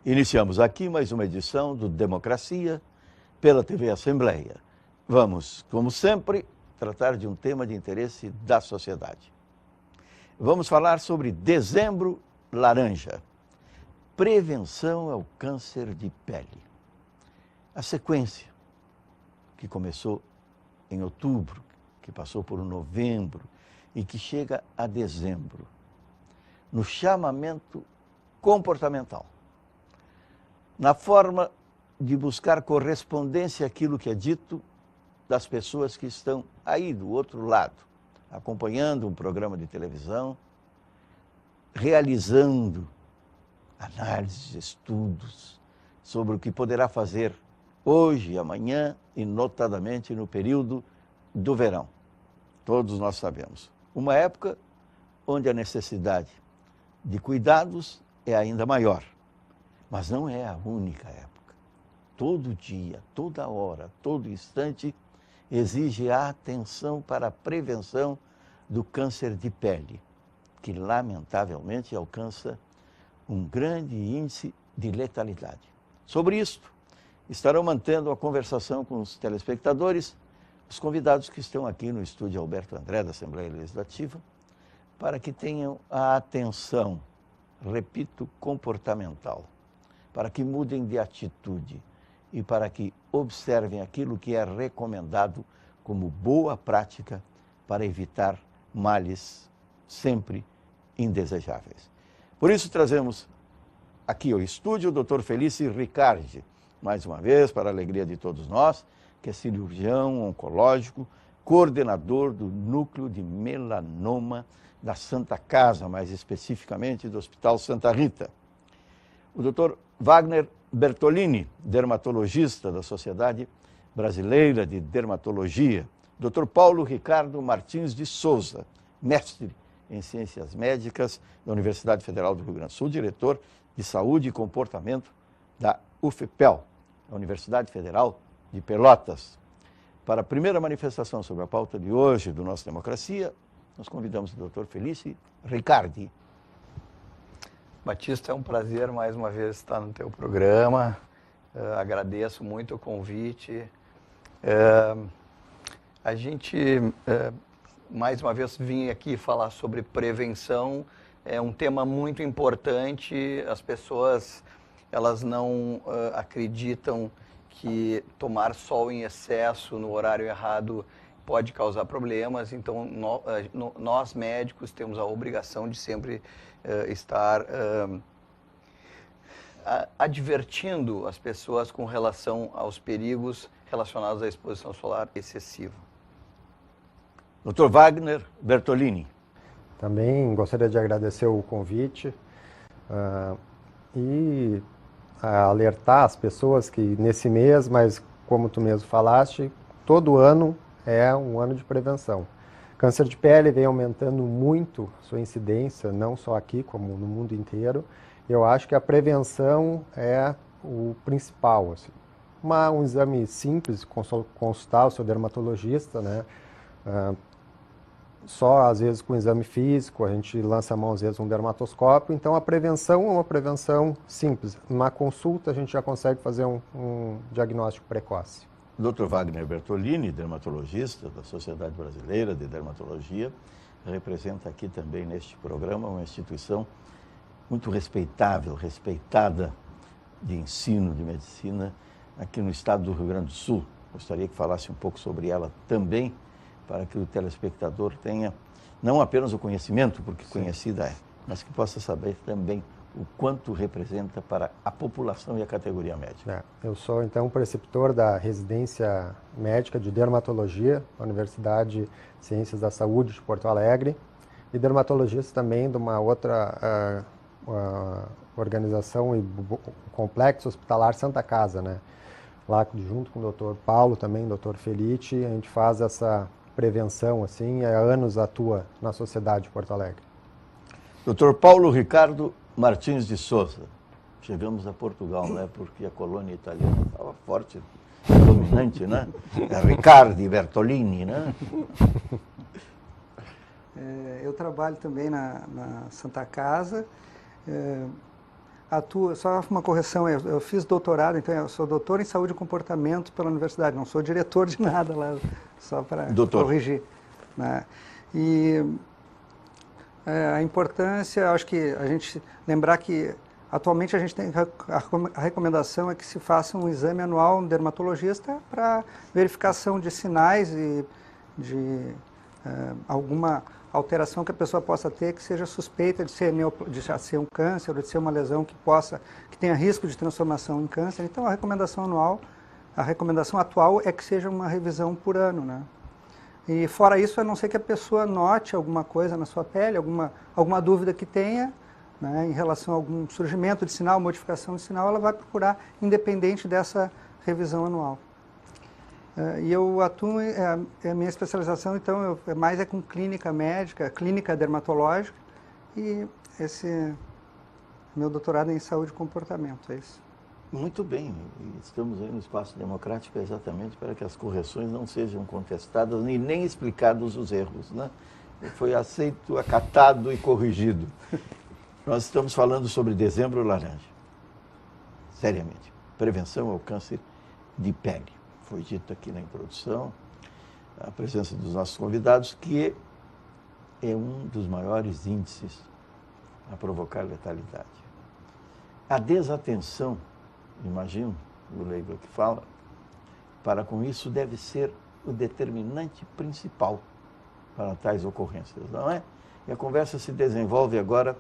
Iniciamos aqui mais uma edição do Democracia pela TV Assembleia. Vamos, como sempre, tratar de um tema de interesse da sociedade. Vamos falar sobre Dezembro Laranja. Prevenção ao câncer de pele. A sequência, que começou em outubro, que passou por novembro e que chega a dezembro, no chamamento comportamental, na forma de buscar correspondência àquilo que é dito das pessoas que estão aí do outro lado, acompanhando um programa de televisão, realizando análises, estudos sobre o que poderá fazer hoje, amanhã e notadamente no período do verão. Todos nós sabemos. Uma época onde a necessidade de cuidados é ainda maior. Mas não é a única época. Todo dia, toda hora, todo instante exige a atenção para a prevenção do câncer de pele, que lamentavelmente alcança um grande índice de letalidade. Sobre isto, estarão mantendo a conversação com os telespectadores, os convidados que estão aqui no estúdio Alberto André, da Assembleia Legislativa, para que tenham a atenção, repito, comportamental, para que mudem de atitude e para que observem aquilo que é recomendado como boa prática para evitar males sempre indesejáveis. Por isso trazemos aqui ao estúdio o Dr. Felício Riccardi, mais uma vez, para a alegria de todos nós, que é cirurgião oncológico, coordenador do Núcleo de Melanoma da Santa Casa, mais especificamente do Hospital Santa Rita. O Dr. Wagner Bertolini, dermatologista da Sociedade Brasileira de Dermatologia. Dr. Paulo Ricardo Martins de Souza, mestre em Ciências Médicas da Universidade Federal do Rio Grande do Sul, diretor de Saúde e Comportamento da UFPEL, a Universidade Federal de Pelotas. Para a primeira manifestação sobre a pauta de hoje do nosso Democracia, nós convidamos o Dr. Felício Riccardi. Batista, é um prazer mais uma vez estar no teu programa. Agradeço muito o convite. A gente, mais uma vez, vim aqui falar sobre prevenção. É um tema muito importante. As pessoas, elas não acreditam que tomar sol em excesso no horário errado pode causar problemas. Então, nós médicos temos a obrigação de sempre estar advertindo as pessoas com relação aos perigos relacionados à exposição solar excessiva. Dr. Wagner Bertolini. Também gostaria de agradecer o convite e alertar as pessoas que nesse mês, mas como tu mesmo falaste, todo ano é um ano de prevenção. Câncer de pele vem aumentando muito sua incidência, não só aqui, como no mundo inteiro. Eu acho que a prevenção é o principal. Assim. Um exame simples, consultar o seu dermatologista, né? Só às vezes com o exame físico, a gente lança a mão às vezes um dermatoscópio. Então a prevenção é uma prevenção simples. Na consulta a gente já consegue fazer um diagnóstico precoce. Dr. Wagner Bertolini, dermatologista da Sociedade Brasileira de Dermatologia, representa aqui também neste programa uma instituição muito respeitável, respeitada de ensino, de medicina, aqui no estado do Rio Grande do Sul. Gostaria que falasse um pouco sobre ela também, para que o telespectador tenha não apenas o conhecimento, porque Sim. Conhecida é, mas que possa saber também o quanto representa para a população e a categoria médica. Eu sou, então, preceptor da residência médica de dermatologia da Universidade de Ciências da Saúde de Porto Alegre e dermatologista também de uma outra organização e complexo hospitalar Santa Casa, né? Lá junto com o Dr. Paulo também, Dr. Felite, a gente faz essa prevenção, assim, há anos atua na sociedade de Porto Alegre. Dr. Paulo Ricardo Martins de Souza. Chegamos a Portugal, né? Porque a colônia italiana estava forte, dominante, né? Riccardi, Bertolini, né? Eu trabalho também na Santa Casa. atuo, só uma correção, eu fiz doutorado, então eu sou doutor em saúde e comportamento pela universidade, não sou diretor de nada lá, só para corrigir. Né? E a importância, acho que a gente lembrar que atualmente a gente tem a recomendação é que se faça um exame anual no dermatologista para verificação de sinais e de alguma alteração que a pessoa possa ter que seja suspeita de ser um câncer ou de ser uma lesão que tenha risco de transformação em câncer. Então a recomendação atual é que seja uma revisão por ano, né? E fora isso, a não ser que a pessoa note alguma coisa na sua pele, alguma dúvida que tenha, né, em relação a algum surgimento de sinal, modificação de sinal, ela vai procurar, independente dessa revisão anual. E eu atuo, a minha especialização, então, é com clínica médica, clínica dermatológica, e esse meu doutorado é em saúde e comportamento, é isso. Muito bem, estamos aí no espaço democrático exatamente para que as correções não sejam contestadas e nem explicados os erros, né? Foi aceito, acatado e corrigido. Nós estamos falando sobre Dezembro Laranja, seriamente, prevenção ao câncer de pele. Foi dito aqui na introdução, a presença dos nossos convidados, que é um dos maiores índices a provocar letalidade. A desatenção, imagino, o leigo que fala, para com isso deve ser o determinante principal para tais ocorrências, não é? E a conversa se desenvolve agora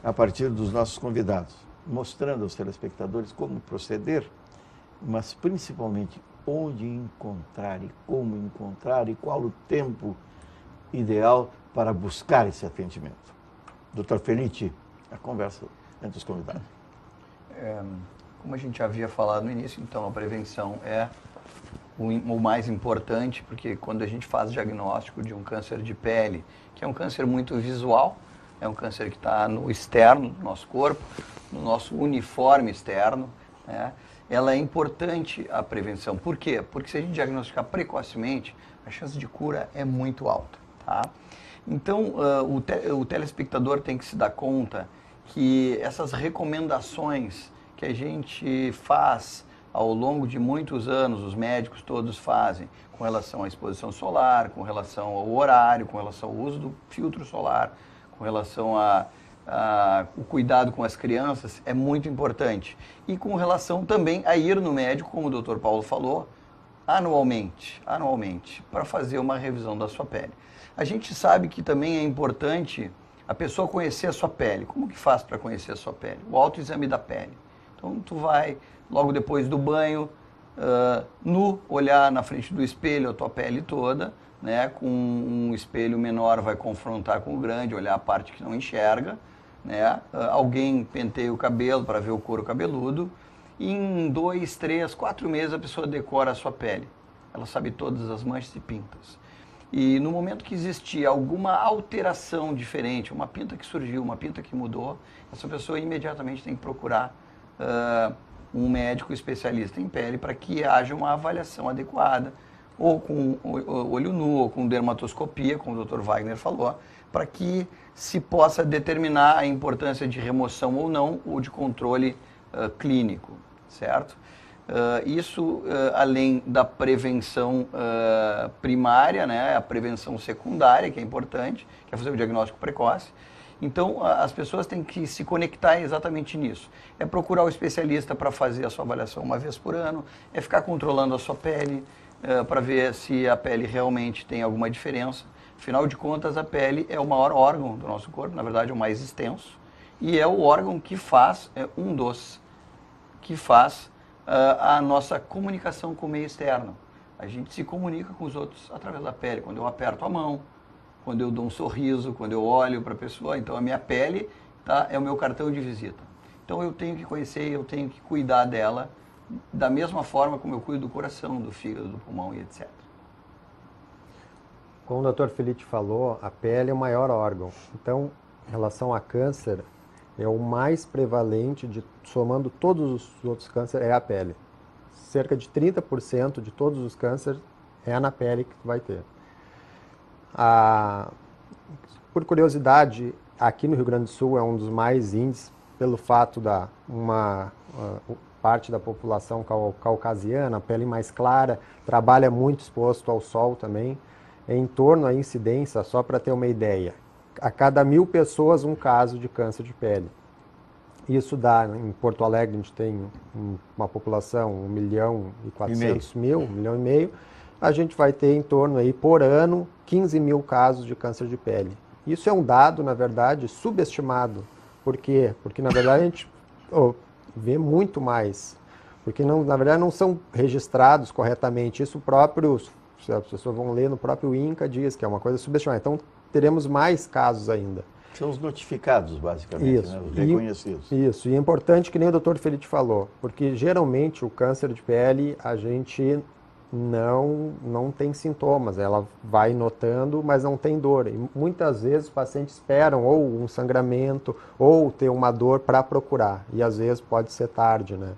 a partir dos nossos convidados, mostrando aos telespectadores como proceder, mas principalmente onde encontrar e como encontrar e qual o tempo ideal para buscar esse atendimento. Dr. Felice, a conversa entre os convidados. Como a gente havia falado no início, então a prevenção é o mais importante, porque quando a gente faz diagnóstico de um câncer de pele, que é um câncer muito visual, é um câncer que está no externo do nosso corpo, no nosso uniforme externo, né? Ela é importante a prevenção. Por quê? Porque se a gente diagnosticar precocemente, a chance de cura é muito alta, tá? Então, o telespectador tem que se dar conta que essas recomendações que a gente faz ao longo de muitos anos, os médicos todos fazem, com relação à exposição solar, com relação ao horário, com relação ao uso do filtro solar, com relação o cuidado com as crianças, é muito importante. E com relação também a ir no médico, como o Dr. Paulo falou, anualmente, para fazer uma revisão da sua pele. A gente sabe que também é importante a pessoa conhecer a sua pele. Como que faz para conhecer a sua pele? O autoexame da pele. Então, tu vai, logo depois do banho, olhar na frente do espelho a tua pele toda, né? Com um espelho menor vai confrontar com o grande, olhar a parte que não enxerga, né? Alguém penteia o cabelo para ver o couro cabeludo, e em 2, 3, 4 meses a pessoa decora a sua pele. Ela sabe todas as manchas e pintas. E no momento que existir alguma alteração diferente, uma pinta que surgiu, uma pinta que mudou, essa pessoa imediatamente tem que procurar um médico especialista em pele para que haja uma avaliação adequada, ou com olho nu, ou com dermatoscopia, como o Dr. Wagner falou, para que se possa determinar a importância de remoção ou não, ou de controle clínico, certo? Isso além da prevenção primária, né, a prevenção secundária, que é importante, que é fazer o diagnóstico precoce. Então, as pessoas têm que se conectar exatamente nisso. É procurar o especialista para fazer a sua avaliação uma vez por ano, é ficar controlando a sua pele, para ver se a pele realmente tem alguma diferença. Afinal de contas, a pele é o maior órgão do nosso corpo, na verdade é o mais extenso, e é o órgão que faz, que faz a nossa comunicação com o meio externo. A gente se comunica com os outros através da pele, quando eu aperto a mão, quando eu dou um sorriso, quando eu olho para a pessoa. Então a minha pele, tá, é o meu cartão de visita. Então eu tenho que conhecer, eu tenho que cuidar dela da mesma forma como eu cuido do coração, do fígado, do pulmão e etc. Como o Dr. Felice falou, a pele é o maior órgão. Então, em relação a câncer, é o mais prevalente, somando todos os outros cânceres, é a pele. Cerca de 30% de todos os cânceres é na pele que tu vai ter. Por curiosidade, aqui no Rio Grande do Sul é um dos mais índices pelo fato da parte da população caucasiana, pele mais clara, trabalha muito exposto ao sol também. Em torno à incidência, só para ter uma ideia, a cada 1.000 pessoas um caso de câncer de pele. Isso dá, em Porto Alegre a gente tem uma população 1.400.000, 1,5 milhão, a gente vai ter em torno aí, por ano, 15.000 casos de câncer de pele. Isso é um dado, na verdade, subestimado. Por quê? Porque, na verdade, a gente vê muito mais. Porque, na verdade, não são registrados corretamente. Isso próprio, se as pessoas vão ler no próprio INCA, diz que é uma coisa subestimada. Então, teremos mais casos ainda. São os notificados, basicamente, isso. Né? Os reconhecidos. Isso, e é importante que nem o Dr. Felipe falou, porque geralmente o câncer de pele a gente não tem sintomas, ela vai notando, mas não tem dor. E muitas vezes os pacientes esperam ou um sangramento ou ter uma dor para procurar, e às vezes pode ser tarde, né?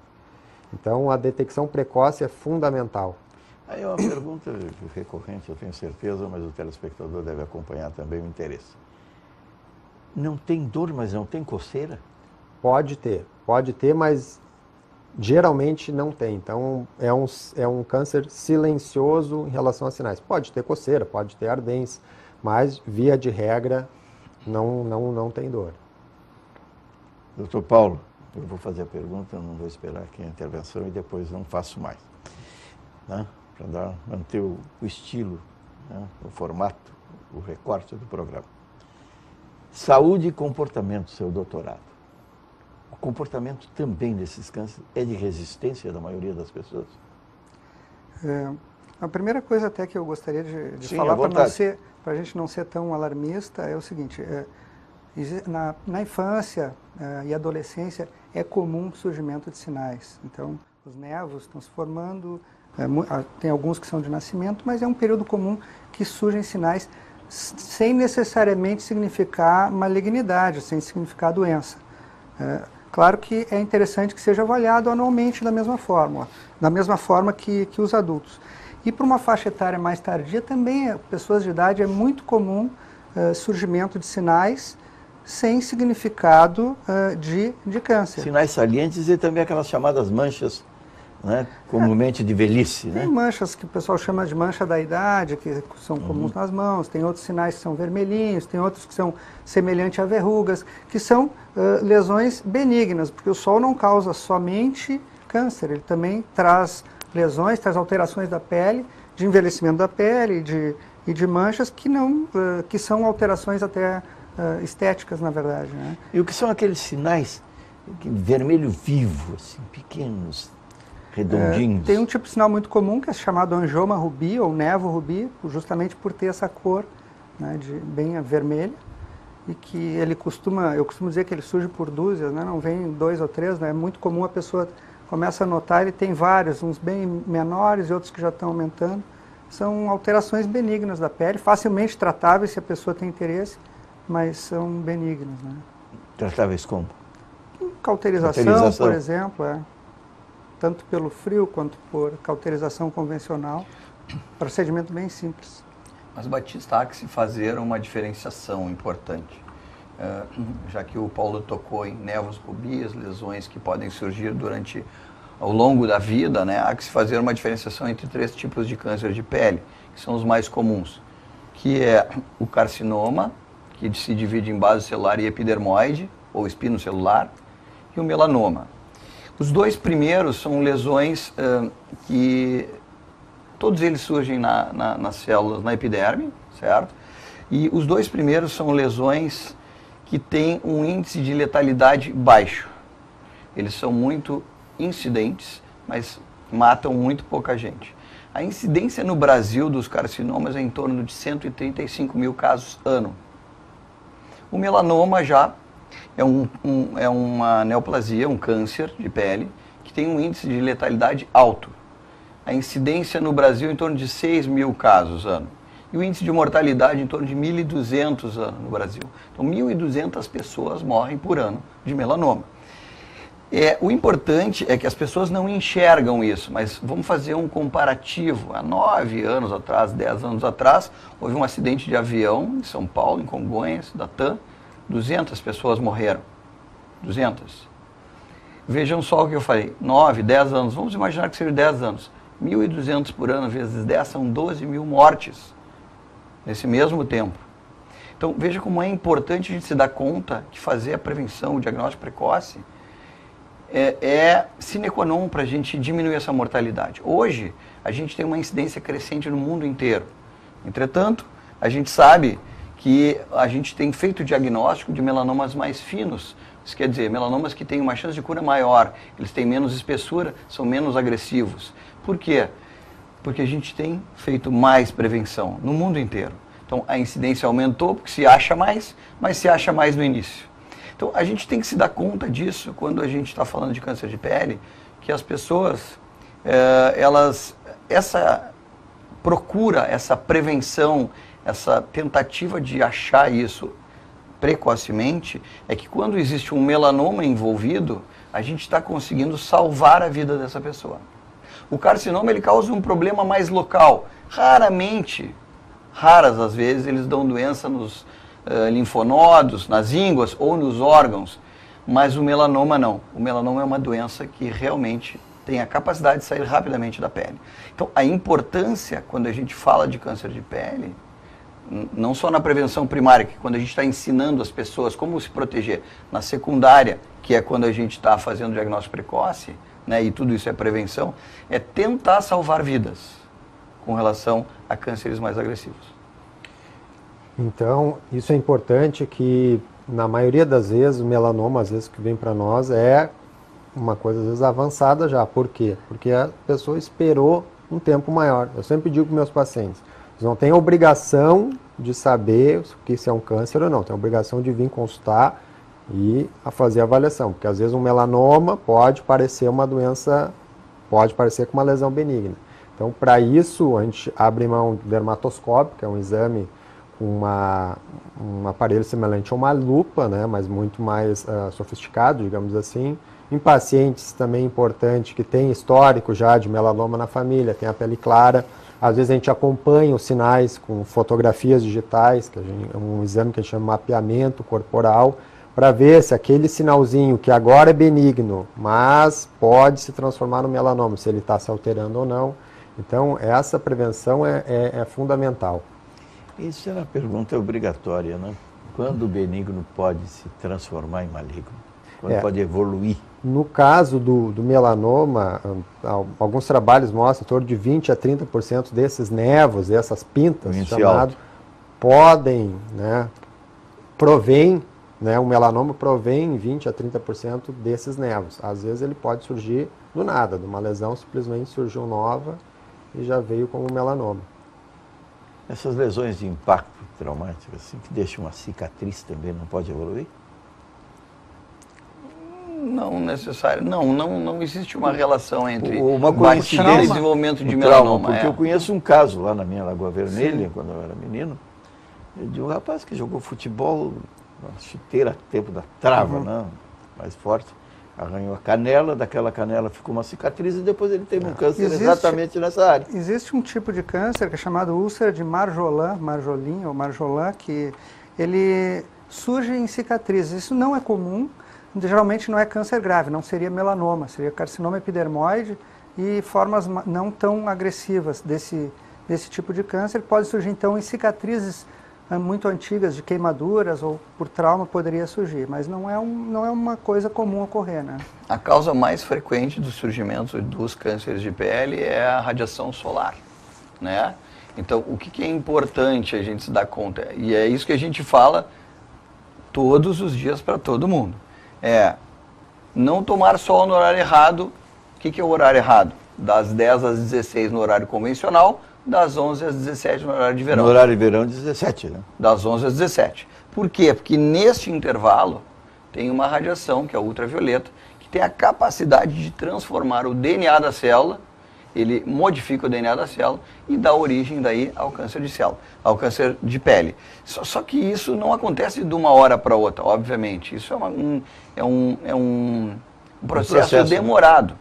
Então a detecção precoce é fundamental. Aí é uma pergunta recorrente, eu tenho certeza, mas o telespectador deve acompanhar também o interesse. Não tem dor, mas não tem coceira? Pode ter, mas geralmente não tem. Então é um câncer silencioso em relação a sinais. Pode ter coceira, pode ter ardência, mas via de regra não tem dor. Doutor Paulo, eu vou fazer a pergunta, não vou esperar aqui a intervenção e depois não faço mais. Né? Para manter o estilo, né? O formato, o recorte do programa. Saúde e comportamento, seu doutorado. O comportamento também desses cânceres é de resistência da maioria das pessoas? A primeira coisa até que eu gostaria de Sim, falar, para a gente não ser tão alarmista, é o seguinte, na infância e adolescência é comum o surgimento de sinais. Então, os nervos estão se formando, tem alguns que são de nascimento, mas é um período comum que surgem sinais sem necessariamente significar malignidade, sem significar doença. Claro que é interessante que seja avaliado anualmente da mesma forma que os adultos. E para uma faixa etária mais tardia, também, pessoas de idade, é muito comum surgimento de sinais sem significado de câncer. Sinais salientes e também aquelas chamadas manchas, né, comumente de velhice. Tem manchas que o pessoal chama de mancha da idade, que são comuns nas mãos, tem outros sinais que são vermelhinhos, tem outros que são semelhantes a verrugas, que são lesões benignas, porque o sol não causa somente câncer, ele também traz lesões, traz alterações da pele, de envelhecimento da pele e de manchas que são alterações até estéticas, na verdade. Né? E o que são aqueles sinais vermelho vivo, assim, pequenos, redondinhos? Tem um tipo de sinal muito comum que é chamado angioma rubi ou nevo rubi, justamente por ter essa cor, né, bem vermelha, e que eu costumo dizer que ele surge por dúzias, né, não vem 2 ou 3, né, é muito comum a pessoa começa a notar, ele tem vários, uns bem menores e outros que já estão aumentando. São alterações benignas da pele, facilmente tratáveis se a pessoa tem interesse, mas são benignas. Né? Tratáveis como? Cauterização, por exemplo, tanto pelo frio quanto por cauterização convencional, procedimento bem simples. Mas, Batista, há que se fazer uma diferenciação importante, já que o Paulo tocou em nevos rubis, lesões que podem surgir ao longo da vida, né? Há que se fazer uma diferenciação entre 3 tipos de câncer de pele, que são os mais comuns, que é o carcinoma, que se divide em base celular e epidermoide, ou espinocelular, e o melanoma. Os 2 primeiros são lesões que todos eles surgem nas células, na epiderme, certo? E os 2 primeiros são lesões que têm um índice de letalidade baixo. Eles são muito incidentes, mas matam muito pouca gente. A incidência no Brasil dos carcinomas é em torno de 135 mil casos ano. O melanoma já é uma neoplasia, um câncer de pele, que tem um índice de letalidade alto. A incidência no Brasil é em torno de 6 mil casos ano. E o índice de mortalidade em torno de 1.200 anos no Brasil. Então, 1.200 pessoas morrem por ano de melanoma. O importante é que as pessoas não enxergam isso, mas vamos fazer um comparativo. Há 9 anos atrás, 10 anos atrás, houve um acidente de avião em São Paulo, em Congonhas, da TAM, 200 pessoas morreram. 200. Vejam só o que eu falei, 9, 10 anos, vamos imaginar que seja 10 anos. 1.200 por ano vezes 10 são 12 mil mortes nesse mesmo tempo. Então, veja como é importante a gente se dar conta que fazer a prevenção, o diagnóstico precoce, é sine qua non para a gente diminuir essa mortalidade. Hoje, a gente tem uma incidência crescente no mundo inteiro. Entretanto, a gente sabe que a gente tem feito diagnóstico de melanomas mais finos. Isso quer dizer, melanomas que têm uma chance de cura maior, eles têm menos espessura, são menos agressivos. Por quê? Porque a gente tem feito mais prevenção no mundo inteiro. Então, a incidência aumentou porque se acha mais, mas se acha mais no início. Então, a gente tem que se dar conta disso quando a gente está falando de câncer de pele, que as pessoas, essa procura, essa prevenção, essa tentativa de achar isso precocemente, é que quando existe um melanoma envolvido, a gente está conseguindo salvar a vida dessa pessoa. O carcinoma, ele causa um problema mais local. Raras às vezes, eles dão doença nos linfonodos, nas ínguas ou nos órgãos, mas o melanoma não. O melanoma é uma doença que realmente tem a capacidade de sair rapidamente da pele. Então, a importância, quando a gente fala de câncer de pele, não só na prevenção primária, que quando a gente está ensinando as pessoas como se proteger, na secundária, que é quando a gente está fazendo diagnóstico precoce, né, e tudo isso é prevenção, é tentar salvar vidas com relação a cânceres mais agressivos. Então, isso é importante que, na maioria das vezes, o melanoma, às vezes, que vem para nós, é uma coisa, às vezes, avançada já. Por quê? Porque a pessoa esperou um tempo maior. Eu sempre digo para meus pacientes, eles não têm a obrigação de saber que isso é um câncer ou não, tem a obrigação de vir consultar e a fazer a avaliação, porque às vezes um melanoma pode parecer uma doença, pode parecer com uma lesão benigna. Então, para isso, a gente abre mão do dermatoscópio, que é um exame com um aparelho semelhante a uma lupa, né, mas muito mais sofisticado, digamos assim. Em pacientes também importante que tem histórico já de melanoma na família, tem a pele clara. Às vezes a gente acompanha os sinais com fotografias digitais, que é um exame que a gente chama de mapeamento corporal, para ver se aquele sinalzinho que agora é benigno, mas pode se transformar no melanoma, se ele está se alterando ou não. Então, essa prevenção é fundamental. Isso é uma pergunta obrigatória, né? Quando o benigno pode se transformar em maligno? Quando pode evoluir? No caso do melanoma, alguns trabalhos mostram em torno de 20% a 30% desses nevos, essas pintas, chamados, podem, né, o melanoma provém em 20% a 30% desses nevos. Às vezes ele pode surgir do nada, de uma lesão simplesmente surgiu nova e já veio como melanoma. Essas lesões de impacto traumático, assim, que deixam uma cicatriz também, não pode evoluir? Não necessário. Não existe uma relação entre batida e desenvolvimento de melanoma. Porque eu conheço um caso lá na minha Lagoa Vermelha, sim, quando eu era menino, de um rapaz que jogou futebol, uma chuteira tempo da trava, né, mais forte, arranhou a canela, daquela canela ficou uma cicatriz e depois ele teve um câncer exatamente nessa área. Existe um tipo de câncer que é chamado úlcera de Marjolin ou Marjolin, que ele surge em cicatrizes. Isso não é comum, geralmente não é câncer grave, não seria melanoma, seria carcinoma epidermoide e formas não tão agressivas desse tipo de câncer. Pode surgir então em cicatrizes muito antigas de queimaduras ou por trauma poderia surgir, mas não é uma coisa comum ocorrer, né? A causa mais frequente do surgimento dos cânceres de pele é a radiação solar, né? Então, o que é importante a gente se dar conta, e é isso que a gente fala todos os dias para todo mundo, é não tomar sol no horário errado. O que é o horário errado? Das 10 às 16 no horário convencional, das 11 às 17 no horário de verão. No horário de verão, 17, né? Das 11 às 17. Por quê? Porque neste intervalo tem uma radiação, que é a ultravioleta, que tem a capacidade de transformar o DNA da célula, ele modifica o DNA da célula e dá origem daí ao câncer de célula, ao câncer de pele. Só que isso não acontece de uma hora para outra, obviamente. Isso é um processo demorado.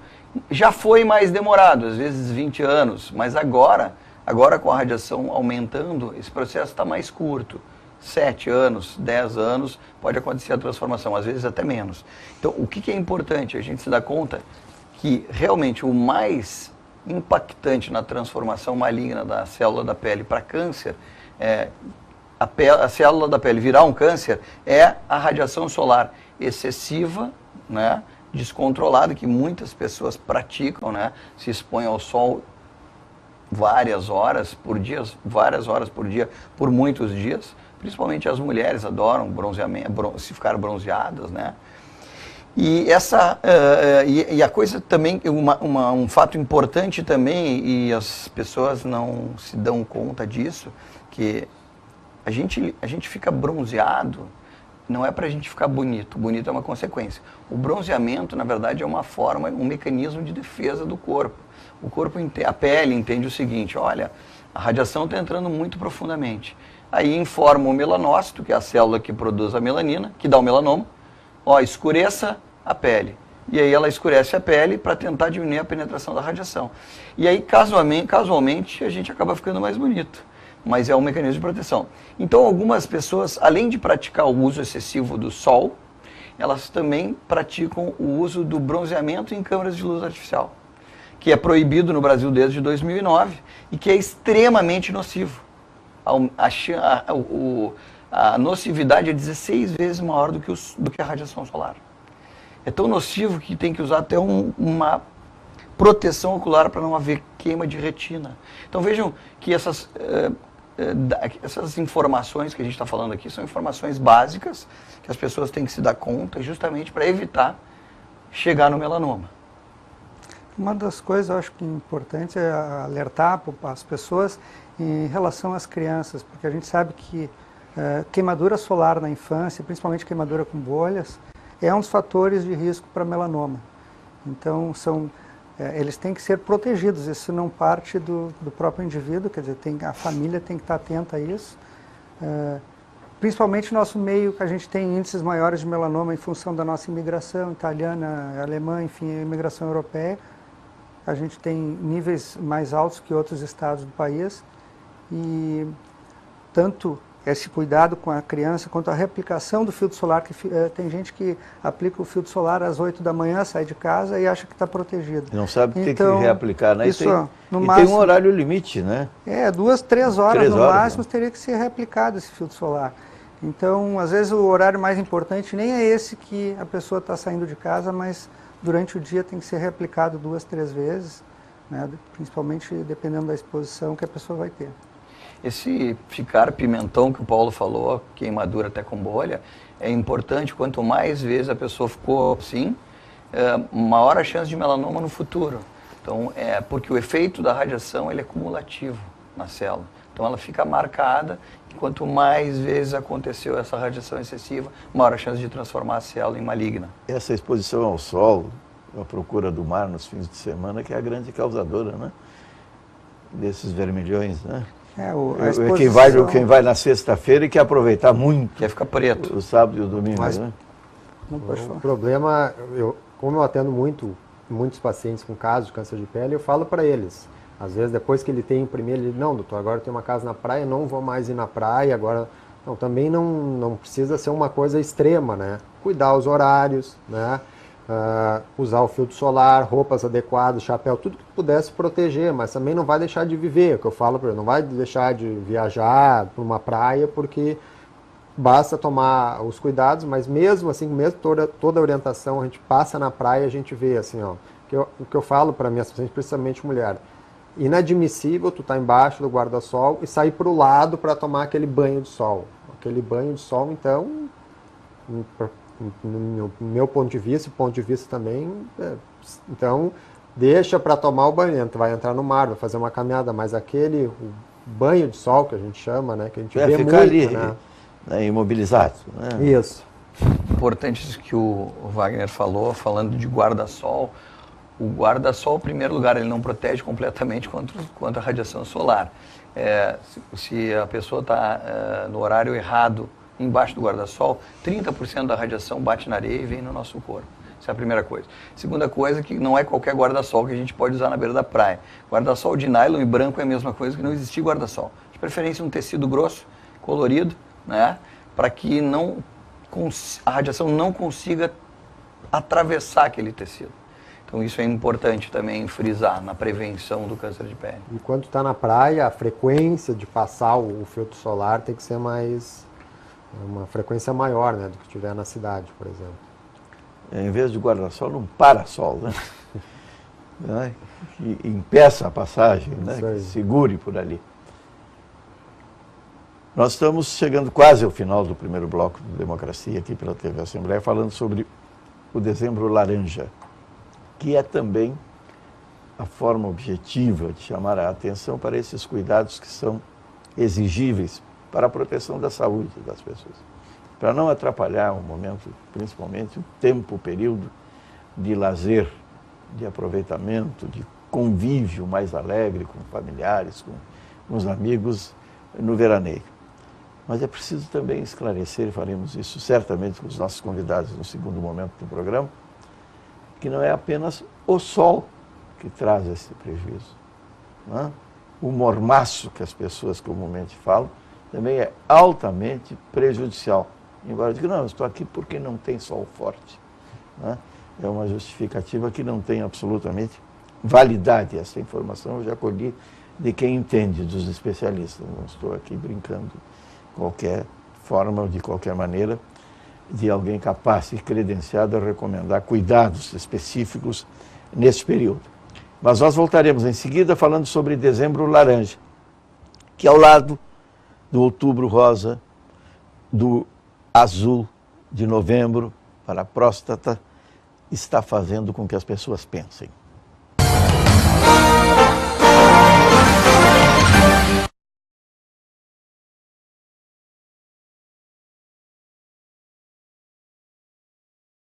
Já foi mais demorado, às vezes 20 anos, mas agora com a radiação aumentando, esse processo está mais curto. 7 anos, 10 anos, pode acontecer a transformação, às vezes até menos. Então, o que é importante? A gente se dá conta que realmente o mais impactante na transformação maligna da célula da pele para câncer, a célula da pele virar um câncer, é a radiação solar excessiva, né, descontrolada, que muitas pessoas praticam, né, se expõem ao sol várias horas por dia, por muitos dias. Principalmente as mulheres adoram bronzeamento, se ficar bronzeadas, né? E a coisa também, um fato importante também, e as pessoas não se dão conta disso, que a gente fica bronzeado, não é para a gente ficar bonito, bonito é uma consequência. O bronzeamento, na verdade, é uma forma, um mecanismo de defesa do corpo. O corpo, a pele entende o seguinte, olha, a radiação está entrando muito profundamente. Aí informa o melanócito, que é a célula que produz a melanina, que dá o melanoma, escureça a pele. E aí ela escurece a pele para tentar diminuir a penetração da radiação. E aí, casualmente, a gente acaba ficando mais bonito. Mas é um mecanismo de proteção. Então, algumas pessoas, além de praticar o uso excessivo do sol, elas também praticam o uso do bronzeamento em câmeras de luz artificial, que é proibido no Brasil desde 2009 e que é extremamente nocivo. A nocividade é 16 vezes maior do que a radiação solar. É tão nocivo que tem que usar até uma proteção ocular para não haver queima de retina. Então vejam que essas informações que a gente está falando aqui são informações básicas que as pessoas têm que se dar conta justamente para evitar chegar no melanoma. Uma das coisas, eu acho que importante é alertar as pessoas em relação às crianças, porque a gente sabe que queimadura solar na infância, principalmente queimadura com bolhas, é um dos fatores de risco para melanoma. Então, eles têm que ser protegidos, isso não parte do próprio indivíduo, quer dizer, a família tem que estar atenta a isso. Principalmente no nosso meio, que a gente tem índices maiores de melanoma em função da nossa imigração italiana, alemã, enfim, a imigração europeia. A gente tem níveis mais altos que outros estados do país e tanto esse cuidado com a criança quanto a reaplicação do filtro solar, que tem gente que aplica o filtro solar às 8 da manhã, sai de casa e acha que está protegido. Não sabe que então, tem que reaplicar, né? Isso, tem um horário limite, né? 2, 3 horas no máximo teria que ser reaplicado esse filtro solar. Então, às vezes o horário mais importante nem é esse que a pessoa está saindo de casa, mas durante o dia tem que ser reaplicado 2, 3 vezes, né? Principalmente dependendo da exposição que a pessoa vai ter. Esse ficar pimentão que o Paulo falou, queimadura até com bolha, é importante. Quanto mais vezes a pessoa ficou assim, maior a chance de melanoma no futuro. Então, porque o efeito da radiação ele é cumulativo na célula. Então, ela fica marcada e quanto mais vezes aconteceu essa radiação excessiva, maior a chance de transformar a célula em maligna. Essa exposição ao sol, a procura do mar nos fins de semana, que é a grande causadora, né? Desses vermelhões, né? Quem vai na sexta-feira e quer aproveitar muito. Quer ficar preto. O sábado e o domingo, né? O problema, como eu atendo muitos pacientes com casos de câncer de pele, eu falo para eles. Às vezes, depois que ele tem o primeiro, ele diz, não, doutor, agora eu tenho uma casa na praia, não vou mais ir na praia, agora... Não, também não precisa ser uma coisa extrema, né? Cuidar os horários, né? Usar o filtro solar, roupas adequadas, chapéu, tudo que pudesse proteger, mas também não vai deixar de viver, o que eu falo para ele, não vai deixar de viajar para uma praia, porque basta tomar os cuidados, mas mesmo assim, mesmo toda a orientação, a gente passa na praia, a gente vê assim, ó, o que eu falo para minhas pacientes, principalmente mulher, inadmissível tu tá embaixo do guarda-sol e sair para o lado para tomar aquele banho de sol. Aquele banho de sol, então, no meu ponto de vista também, então, deixa para tomar o banho, tu vai entrar no mar, vai fazer uma caminhada, mas o banho de sol, que a gente chama, né, que a gente vê ficar muito, ali, né? Imobilizado. Né? Isso. Importante isso que o Wagner falou, falando de guarda-sol. O guarda-sol, em primeiro lugar, ele não protege completamente contra a radiação solar. Se a pessoa está no horário errado, embaixo do guarda-sol, 30% da radiação bate na areia e vem no nosso corpo. Essa é a primeira coisa. Segunda coisa, que não é qualquer guarda-sol que a gente pode usar na beira da praia. Guarda-sol de nylon e branco é a mesma coisa que não existir guarda-sol. De preferência um tecido grosso, colorido, né? Para que a radiação não consiga atravessar aquele tecido. Então isso é importante também frisar na prevenção do câncer de pele. E quando está na praia, a frequência de passar o filtro solar tem que ser uma frequência maior, né, do que tiver na cidade, por exemplo. Em vez de guarda-sol, um parasol, né? Que impeça a passagem, né? Que segure por ali. Nós estamos chegando quase ao final do primeiro bloco de Democracia aqui pela TV Assembleia, falando sobre o Dezembro Laranja, que é também a forma objetiva de chamar a atenção para esses cuidados que são exigíveis para a proteção da saúde das pessoas. Para não atrapalhar um momento, principalmente o período de lazer, de aproveitamento, de convívio mais alegre com familiares, com os amigos no veraneio. Mas é preciso também esclarecer, e faremos isso certamente com os nossos convidados no segundo momento do programa, que não é apenas o sol que traz esse prejuízo, né? O mormaço que as pessoas comumente falam também é altamente prejudicial. Embora eu diga, não, eu estou aqui porque não tem sol forte, né? É uma justificativa que não tem absolutamente validade. Essa informação eu já colhi de quem entende, dos especialistas. Não estou aqui brincando de qualquer forma ou de qualquer maneira de alguém capaz e credenciado a recomendar cuidados específicos nesse período. Mas nós voltaremos em seguida falando sobre Dezembro Laranja, que ao lado do Outubro Rosa, do azul de novembro para a próstata, está fazendo com que as pessoas pensem.